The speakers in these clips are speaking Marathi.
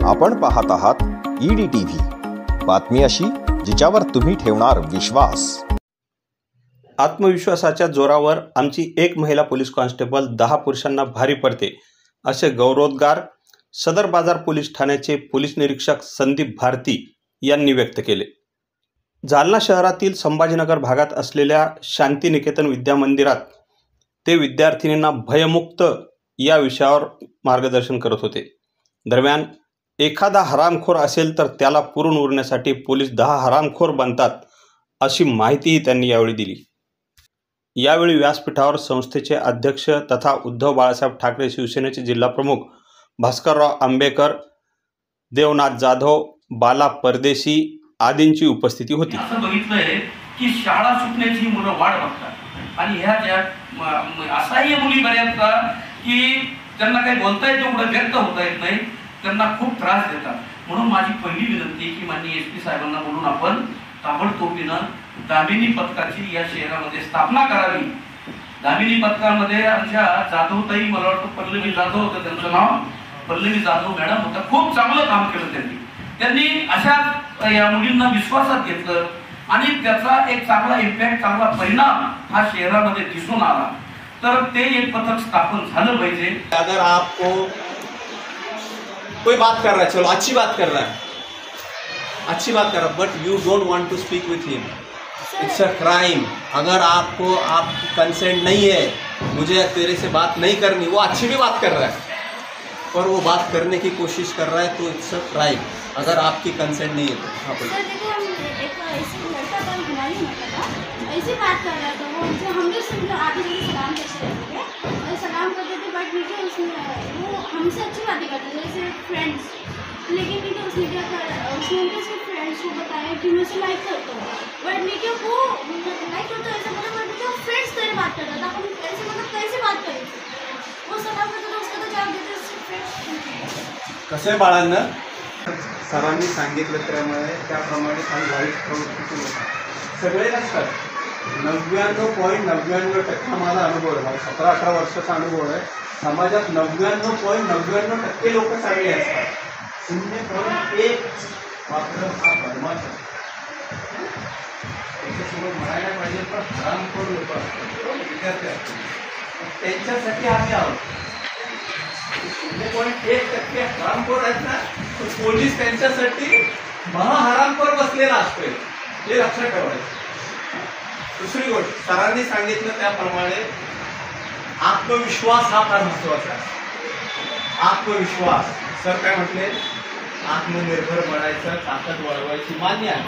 आपण पाहत आहात EDTV, बातमी अशी जिच्यावर तुम्ही ठेवणार विश्वास। आत्मविश्वासाच्या जोरावर आमची एक महिला पोलीस कॉन्स्टेबल 10 पुरुषांना भारी पडते, असे गौरवोद्गार सदर बाजार पोलीस ठाण्याचे पोलीस निरीक्षक संदीप भारती यांनी व्यक्त केले। जालना शहरातील संभाजीनगर भागात असलेल्या शांतिनिकेतन विद्यामंदिरात ते विद्यार्थिनींना भयमुक्त या विषयावर मार्गदर्शन करत होते। दरम्यान एखादा हरामखोर असेल तर त्याला पुरून उरण्यासाठी पोलीस 10 हरामखोर बनतात, अशी माहितीही त्यांनी यावेळी दिली। यावेळी व्यासपीठावर संस्थेचे अध्यक्ष तथा उद्धव बाळासाहेब ठाकरे शिवसेनेचे जिल्हाप्रमुख भास्करराव आंबेकर, देवनाथ जाधव, बाला परदेशी आदींची उपस्थिती होती। असं बघितलंय की शाळा सुटण्याची मुलं वाट बघतात आणि ह्या ज्या असाही मुली बऱ्याचदा की त्यांना काही बोलता येत नाही, व्यक्त होता येत नाही, त्यांना खूप त्रास देतात। म्हणून माझी पहिली विनंती की माननीय SP साहेबांना बोलून आपण ताबडतोबीनं दामिनी पथकाची या शहरामध्ये स्थापना करावी। दामिनी पथकामध्ये आमच्या जाधवताई, मला वाटतं पल्लवी जाधव होतं त्यांचं नाव, पल्लवी जाधव मॅडम होता, खूप चांगलं काम केलं त्यांनी अशा या मुलींना विश्वासात घेतलं आणि त्याचा एक चांगला इम्पॅक्ट, चांगला परिणाम हा शहरामध्ये दिसून आला। तर ते एक पथक स्थापन झालं पाहिजे। अगर आपको कोई बात कर रहा है, चलो अच्छी बात कर रहा है, अच्छी बात कर रहा है, but you don't want to speak with him, it's a crime. अगर आपको आपकी कंसेंट नहीं है, मुझे तेरे से बात नहीं करनी, वो अच्छी भी बात कर रहा है पर वो बात करने की कोशिश कर रहा है, तो इट्स अ क्राइम अगर आपकी कंसेंट नहीं है तो। हाँ बोलिए। ऐसी बात कर रहा था वो, जो हम भी सुन आगे जैसे सलाम करते थे और सलाम करते थे, बट मीडिया उसमें वो हमसे अच्छी बातें करते थे जैसे फ्रेंड्स, लेकिन मीडिया उसने क्या करा, उसने उनके फ्रेंड्स को बताया कि मैं उसे लाइक करता हूँ, बट मीडिया को लाइक करता है ऐसा बोला, बट मीडिया फ्रेंड्स तरह बात करता था। हम ऐसे मतलब कैसे बात करें, वो सलाम करता था, उसका तो जवाब देते फ्रेंड्स। कसे बाळांना सरांनी सांगितलं त्याप्रमाणे काही वाईट प्रवृत्ती होतात, सगळे नसतात। 99.99% माझा अनुभव आहे, 17-18 वर्षाचा अनुभव आहे। समाजात 99.99% लोक चांगले असतात, 0.1 मात्र हा बदमाश आहे। त्याच्यासोबत म्हणायला पाहिजे तर हरामखोर लोक असतात, विद्यार्थी असतात, त्यांच्यासाठी आम्ही आहोत। 0.1% हरामखोर आहेत ना, तर पोलीस त्यांच्यासाठी महाहरामखोर बसलेला असतोय, हे लक्षात ठेवायचं। दुसरी गोष्ट, सरांनी सांगितलं त्याप्रमाणे आत्मविश्वास हा फार महत्वाचा आहे। आत्मविश्वास, सर काय म्हटले, आत्मनिर्भर बनायचं, ताकद वाढवायची, मान्य आहे।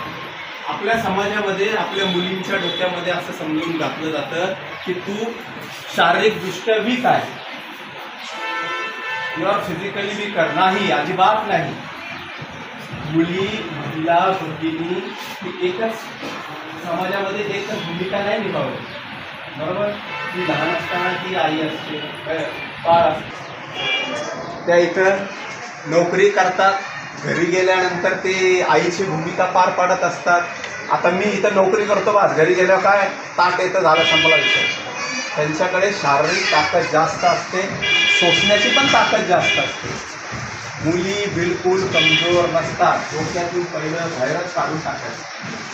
आपल्या समाजामध्ये आपल्या मुलींच्या डोक्यामध्ये असं समजून घातलं जातं की तू शारीरिकदृष्ट्या वीक आहे, यू आर फिजिकली वीकर, नाही, अजिबात नाही। मुली, महिला, भगिनी ही एकच समाजामध्ये एकच भूमिका नाही निभावली, बरोबर। ती लहान असताना ती आई असते, पार असते, त्या इथं नोकरी करतात, घरी गेल्यानंतर ते आईची भूमिका पार पाडत असतात। आता मी इथं नोकरी करतो, बस घरी गेल्यावर काय ताट येतं, झालं, संपला विषय। त्यांच्याकडे शारीरिक ताकद जास्त असते, सोसण्याची पण ताकद जास्त असते। मुली बिलकुल कमजोर नसतात, डोक्यातून पहिलं बाहेरच काढून टाकायचं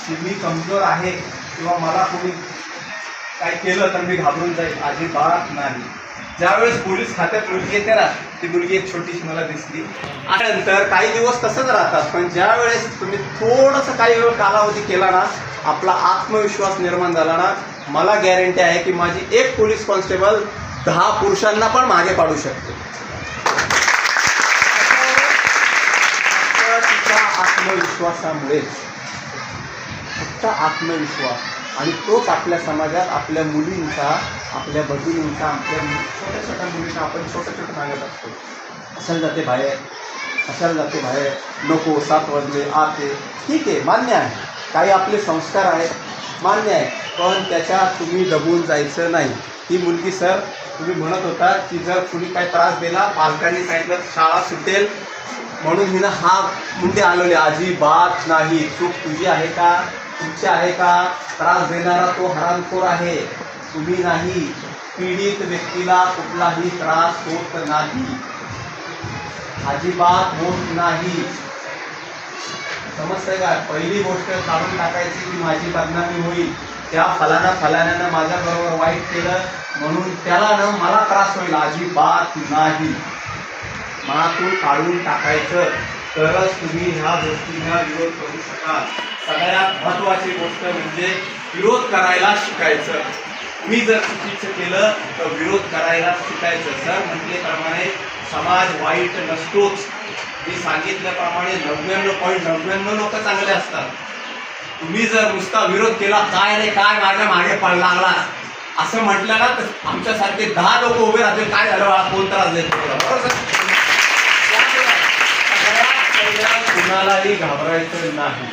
की मी कमजोर आहे किंवा मला कोणी काय केलं तर मी घाबरून जाईल, अजिबात नाही। ज्यावेळेस पोलीस खात्यात मुलगी येते ना, ती मुलगी एक छोटीशी मला दिसली, त्यानंतर काही दिवस तसंच राहतात, पण ज्यावेळेस तुम्ही थोडंसं काही वेळ कालावधी केला ना, आपला आत्मविश्वास निर्माण झाला ना, मला गॅरंटी आहे की माझी एक पोलीस कॉन्स्टेबल 10 पुरुषांना पण मागे पाडू शकते। आत्मविश्वासामुळेच, फक्त आत्मविश्वास, आणि तोच आपल्या समाजात आपल्या मुलींचा, आपल्या भगिनींचा, आपल्या छोट्या छोट्या मुलींना आपण छोटं सांगत असतो, असायला जाते बाहेर, असायला जाते बाहेर, नको 7 वाजले आते, ठीक आहे, मान्य आहे, काही आपले संस्कार आहेत, मान्य आहे, पण त्याच्यात तुम्ही दबून जायचं नाही। ही मुलगी, सर तुम्ही म्हणत होता की जर कुणी काही त्रास दिला, पालकांनी सांगितलं शाळा सुटेल म्हणून हिनं हा मुंडे आलेले, अजिबात नाही। चूक तुझी आहे का, तुमची आहे का, त्रास देणारा तो हरामखोर आहे, तुम्ही नाही। पीडित व्यक्तीला कुठलाही त्रास होत नाही। अजिबात होत नाही. समजतंय का? पहिली गोष्ट काढून टाकायची की माझी बदनामी होईल, त्या फलाण्यानं माझ्याबरोबर वाईट केलं म्हणून त्याला ना मला त्रास होईल, अजिबात नाही. मनातून काढून टाकायचं, तरच तुम्ही ह्या गोष्टींना विरोध करू शकाल. सगळ्यात महत्त्वाची गोष्ट म्हणजे विरोध करायला शिकायचं. तुम्ही जर चुकीचं केलं तर विरोध करायला शिकायचं. सर म्हटल्याप्रमाणे समाज वाईट नसतोच. मी सांगितल्याप्रमाणे 99.99 लोक चांगले असतात. तुम्ही जर नुसता विरोध केला, काय रे काय माझ्या मागे लागला असं म्हटलं ना, तर आमच्यासारखे 10 लोक उभे राहतील, काय झालं कोण त्रास देतो. बरोबर सर? कुणालाही घाबरायचं नाही.